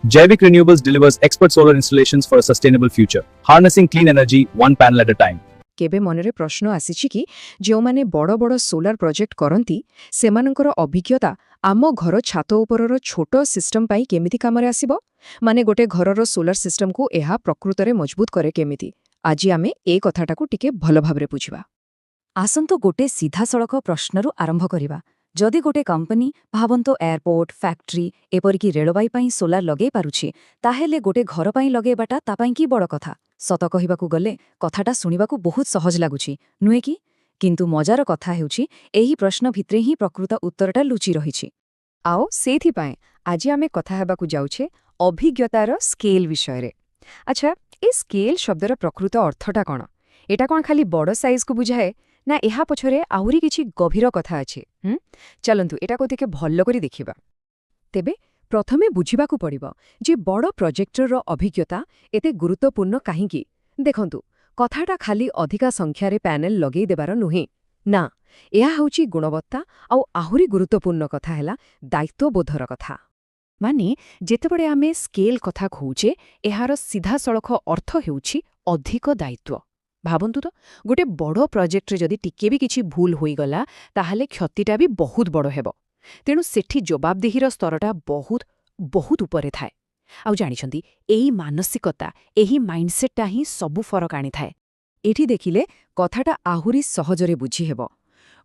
Jaivik Renewables delivers expert solar installations for a sustainable future, harnessing clean energy one panel at a time. केबे मनरे प्रश्न आसीछि कि जो माने बड़ बड़ सोलार प्रोजेक्ट करंती सेमानकर अभिज्ञता आम घर छात उपरर छोट सिस्टम पाई केमिति कामरे आसीबो माने गोटे घरर सोलार सिस्टम को एहा प्रकृतरे मजबूत करे केमिति आज आमे ए कथाटाकू टिके भल भाबरे बुझिबा। आसंतु गोटे सीधा सड़क प्रश्नरू आरंभ करिबा। जदि गोटे कंपनी भावंतो एयरपोर्ट फैक्ट्री एपरिकी रेलवाई पाई सोलार लगे पारुछि ताहेले गोटे घर पाई लगेबाटा ता पाई की बड़ कथा। सत कहिबाकू गले कथाटा सुनिबाकू बहुत सहज लागुछि नुहे कि किंतु मजार कथा हेउछि एही प्रश्न भितरे ही प्रकृत उत्तरटा लुचि रहिछि। आओ सेथि पाए आज आमे कथा हेबाकू जाउछे अभिज्ञतार स्केल विषयरे। अच्छा ए स्केल शब्दर प्रकृत अर्थटा कण एटा कोन खाली बड़ साइज को बुझाए ना एहा पछरे आहुरी किछि गभीर कथा अछि। चलंतु एटा को देखे भल्ल करी देखिबा। तेबे प्रथमे बुझिबाकू पड़िबो जे बड़ प्रोजेक्टर अभिज्ञता एते गुरुत्वपूर्ण काहीकि। देखंतु कथाटा खाली अधिका संख्यारे पैनल लगेई देबार नुहे ना एहा होउची गुणवत्ता आउ आहुरी गुरुत्वपूर्ण कथा हैला दायित्वबोधर कथा। माने जेतेबडे आमे स्केल कथा कहूचे एहार सीधा सड़क अर्थ हेउची अधिक दायित्व। भाबंतु तो गोटे बड़ प्रोजेक्ट जदि टिके भी किछि भूल होई गला ताहाले क्षतिटा भी बहुत बड़ हेबो। तेणु सेठी जवाबदेहीर स्तरटा बहुत बहुत उपरे थाए। आउ जानिछंती एही मानसिकता एही माइंडसेटटा ही सबु फरक आनी थाए। एठी देखिले कथाटा आहुरी सहजरे बुझी हेबो।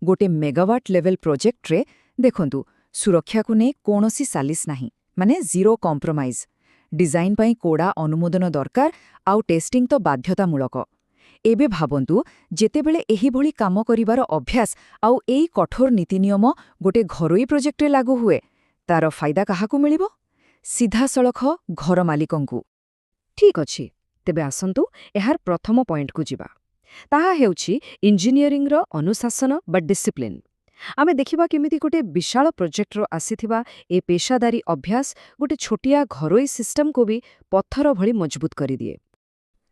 गोटे मेगावाट लेवल प्रोजेक्ट रे देखंतु सुरक्षा को ने कोनोसी सालिस नाही माने जीरो कॉम्प्रोमाइज। डिजाइन पाई कोडा अनुमोदन दरकार आउ टेस्टिंग तो बाध्यतामूलक। एबे भाबंतु जेतेबेले एही भली काम करिवार अभ्यास आउ एई कठोर नीति नियम गोटे घरोई प्रोजेक्ट रे लागू हुए तार फायदा काहाकू मिलिबो सीधा सड़क घर मालिकंकू। ठीक अछि तेबे आसंतु एहार प्रथम पॉइंट को जिबा ताहा हेउछि इंजीनियरिंग रो अनुशासन बा डिसिप्लिन। आमे देखिबा केमिति गोटे विशाल प्रोजेक्ट रो आसीथिबा ए पेशादारी अभ्यास गोटे छोटिया घरोई सिस्टम को भी पत्थर भली मजबूत करि दिए।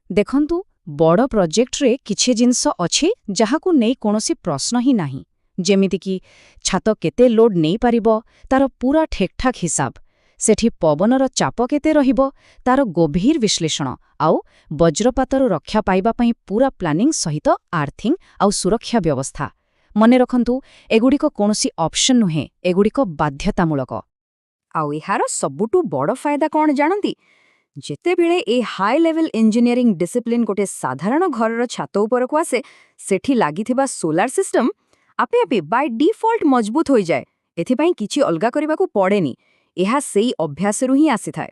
देखंतु बड़ प्रोजेक्ट रे किछि जिंस अछि जहाकू नै कोनोसी प्रश्न ही नाही जेमिति कि छात केते लोड नै पारिबो तार पूरा ठेकठाक हिसाब सेठी पवनर चाप केते रहिबो तार गभीर विश्लेषण आउ वज्रपातर रक्षा पाइबा पई पूरा प्लानिंग सहित आर्थिंग आउ सुरक्षा व्यवस्था। मने रखंतु एगुडी को कोनोसी ऑप्शन नुहे एगुडी को बाध्यतामूलक। आउ एहार सबुटु बड़ फायदा कोन जानंती जेतेबेले ए हाई लेवल इंजीनियरिंग डिसिप्लिन गोटे साधारण घरर छात उपरकू आसे सेठी लागिथिबा सोलार सिस्टम आपे आपे बाय डिफॉल्ट मजबूत होई जाए। एथिपाई किछि अलगा करिबाकू पड़ेनी एहा सेई अभ्यासरू ही आसीथाए।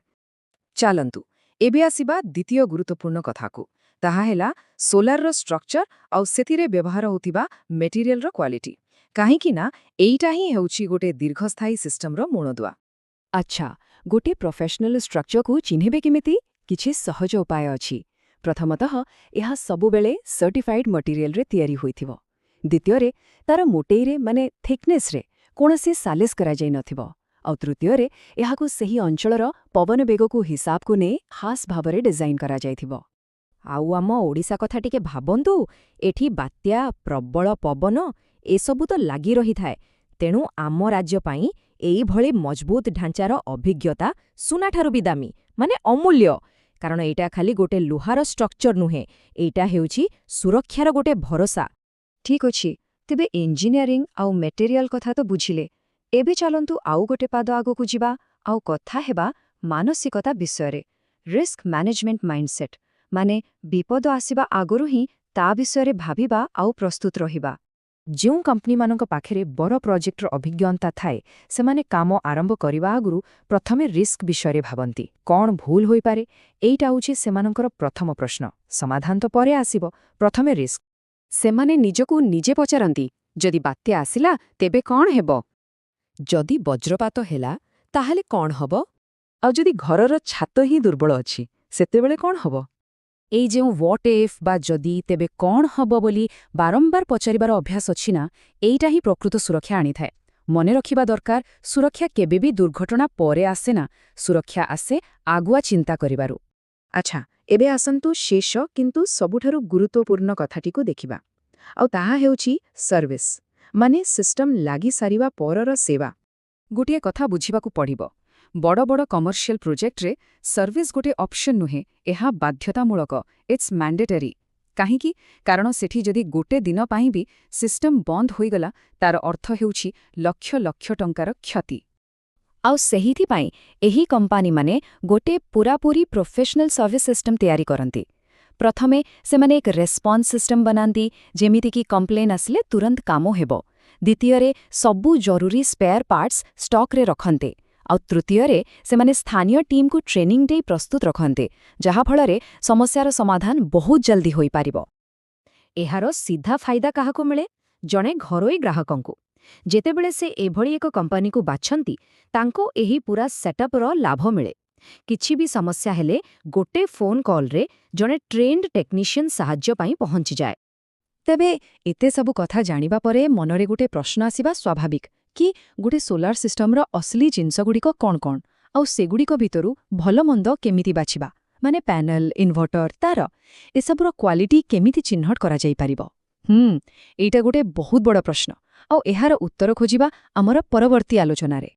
चालंतु एबे आसीबा द्वितीय गुरुत्वपूर्ण कथाकू ताहा हेला सोलार स्ट्रक्चर आउ सेथिरे व्यवहार होतिबा मेटेरियल रो क्वालिटी काहेकि ना एइटा ही हेउछि गोटे दीर्घस्थायी सिस्टम रो मूलदुआ। अच्छा गोटे प्रोफेशनल स्ट्रक्चर को चिन्हेबे केमिति किछि सहज उपाय अछि। प्रथमतः एहा सबुबेले सर्टिफाइड मटेरियल रे तयारी होइथिबो। द्वितीयरे तार मोटेइरे माने थिकनेस रे कोनोसी सालिस करा जाय नथिबो। आउ तृतीयरे एहाकू सही अंचलर पवन बेग को हिसाब को ने खास भाबरे डिजाइन करा जायथिबो। आउ आम ओडिसा कथा टिके भाबंतु एठी बात्या प्रबल पवन एसबु तो लागी रही थाए। तेणु आम राज्य पाई एई भली मजबूत ढांचार अभिज्ञता सुनाठारु भी दामी माने अमूल्य कारण एटा खाली गोटे लुहार स्ट्रक्चर नुहे एटा हेउछि सुरक्षार गोटे भरोसा। ठीक अछि तेबे इंजीनियरिंग आउ मेटेरियल कथा तो बुझिले एबे चलंतु आउ गोटे पाद आगकू जिबा आउ कथा हेबा मानसिकता विषयरे रिस्क मैनेजमेंट माइंडसेट माने विपद आसीबा आगरु ही ता विषयरे भाबिबा आउ प्रस्तुत रहिबा। जो कंपनी मानक पाखेरे बड़ प्रोजेक्टर अभिज्ञता थाए सेमाने काम आरंभ करिबा आगुरु प्रथमे रिस्क विषयरे भाबंती कोन भूल होई पारे एइटा होछि सेमानकर प्रथम प्रश्न। समाधान तो परे आसीबो प्रथमे रिस्क सेमाने निजकू निजे पचारंती जदि बात्या आसिला तेबे कोन हेबो जदि वज्रपात हेला ताहाले कोन हबो आ जदि घरर छात ही दुर्बल अछि सेतेबेले कोन हबो। एई जेउ व्हाट इफ बा जदि तेबे कोन हबो बोली बारंबार पचारिबार अभ्यास अछि ना एइटा ही प्रकृत सुरक्षा आनी थाए। मने रखिबा दरकार सुरक्षा केबे भी दुर्घटना परे आसे ना सुरक्षा आसे आगुआ चिंता करिबारु। अच्छा एबे आसंतु शेष किंतु सबुठारु गुरुत्वपूर्ण कथाटिकू देखिबा आउ ताहा हेउछि सर्विस माने सिस्टम लागि सारिबा परर सेवा। गोटिए कथा बुझिबाकू पड़िबो ବଡ଼ ବଡ଼ କମର୍ସିଆଲ ପ୍ରୋଜେକ୍ଟରେ ସର୍ଭିସ୍ ଗୋଟେ ଅପସନ୍ ନୁହେଁ, ଏହା ବାଧ୍ୟତାମୂଳକ, ଇଟ୍ସ ମ୍ୟାଣ୍ଡେଟରୀ। କାହିଁକି? କାରଣ ସେଠି ଯଦି ଗୋଟେ ଦିନ ପାଇଁ ବି ସିଷ୍ଟମ୍ ବନ୍ଦ ହୋଇଗଲା, ତାର ଅର୍ଥ ହେଉଛି ଲକ୍ଷ ଲକ୍ଷ ଟଙ୍କାର କ୍ଷତି। ଆଉ ସେହିଥିପାଇଁ ଏହି କମ୍ପାନୀମାନେ ଗୋଟେ ପୂରାପୂରି ପ୍ରୋଫେସନାଲ ସର୍ଭିସ୍ ସିଷ୍ଟମ୍ ତିଆରି କରନ୍ତି। ପ୍ରଥମେ ସେମାନେ ଏକ ରେସ୍ପନ୍ସ ସିଷ୍ଟମ୍ ବନାନ୍ତି, ଯେମିତିକି କମ୍ପ୍ଲେନ୍ ଆସିଲେ ତୁରନ୍ତ କାମ ହେବ। ଦ୍ୱିତୀୟରେ ସବୁ ଜରୁରୀ ସ୍ପେୟାର ପାର୍ଟସ୍ ଷ୍ଟକ୍ରେ ରଖନ୍ତେ। ଆଉ ତୃତୀୟରେ ସେମାନେ ସ୍ଥାନୀୟ ଟିମ୍କୁ ଟ୍ରେନିଂ ଦେଇ ପ୍ରସ୍ତୁତ ରଖନ୍ତେ, ଯାହାଫଳରେ ସମସ୍ୟାର ସମାଧାନ ବହୁତ ଜଲ୍ଦି ହୋଇପାରିବ। ଏହାର ସିଧା ଫାଇଦା କାହାକୁ ମିଳେ? ଜଣେ ଘରୋଇ ଗ୍ରାହକଙ୍କୁ। ଯେତେବେଳେ ସେ ଏଭଳି ଏକ କମ୍ପାନୀକୁ ବାଛନ୍ତି, ତାଙ୍କୁ ଏହି ପୂରା ସେଟଅପ୍ର ଲାଭ ମିଳେ। କିଛି ବି ସମସ୍ୟା ହେଲେ ଗୋଟେ ଫୋନ୍ କଲ୍ରେ ଜଣେ ଟ୍ରେନ୍ଡ ଟେକ୍ନିସିଆନ୍ ସାହାଯ୍ୟ ପାଇଁ ପହଞ୍ଚିଯାଏ। ତେବେ ଏତେ ସବୁ କଥା ଜାଣିବା ପରେ ମନରେ ଗୋଟେ ପ୍ରଶ୍ନ ଆସିବା ସ୍ୱାଭାବିକ କି ଗୋଟେ ସୋଲାର ସିଷ୍ଟମର ଅସଲି ଜିନିଷଗୁଡ଼ିକ କ'ଣ କ'ଣ, ଆଉ ସେଗୁଡ଼ିକ ଭିତରୁ ଭଲମନ୍ଦ କେମିତି ବାଛିବା, ମାନେ ପ୍ୟାନେଲ, ଇନଭର୍ଟର, ତାର ଏସବୁର କ୍ୱାଲିଟି କେମିତି ଚିହ୍ନଟ କରାଯାଇପାରିବ? ଏଇଟା ଗୋଟେ ବହୁତ ବଡ଼ ପ୍ରଶ୍ନ, ଆଉ ଏହାର ଉତ୍ତର ଖୋଜିବା ଆମର ପରବର୍ତ୍ତୀ ଆଲୋଚନାରେ।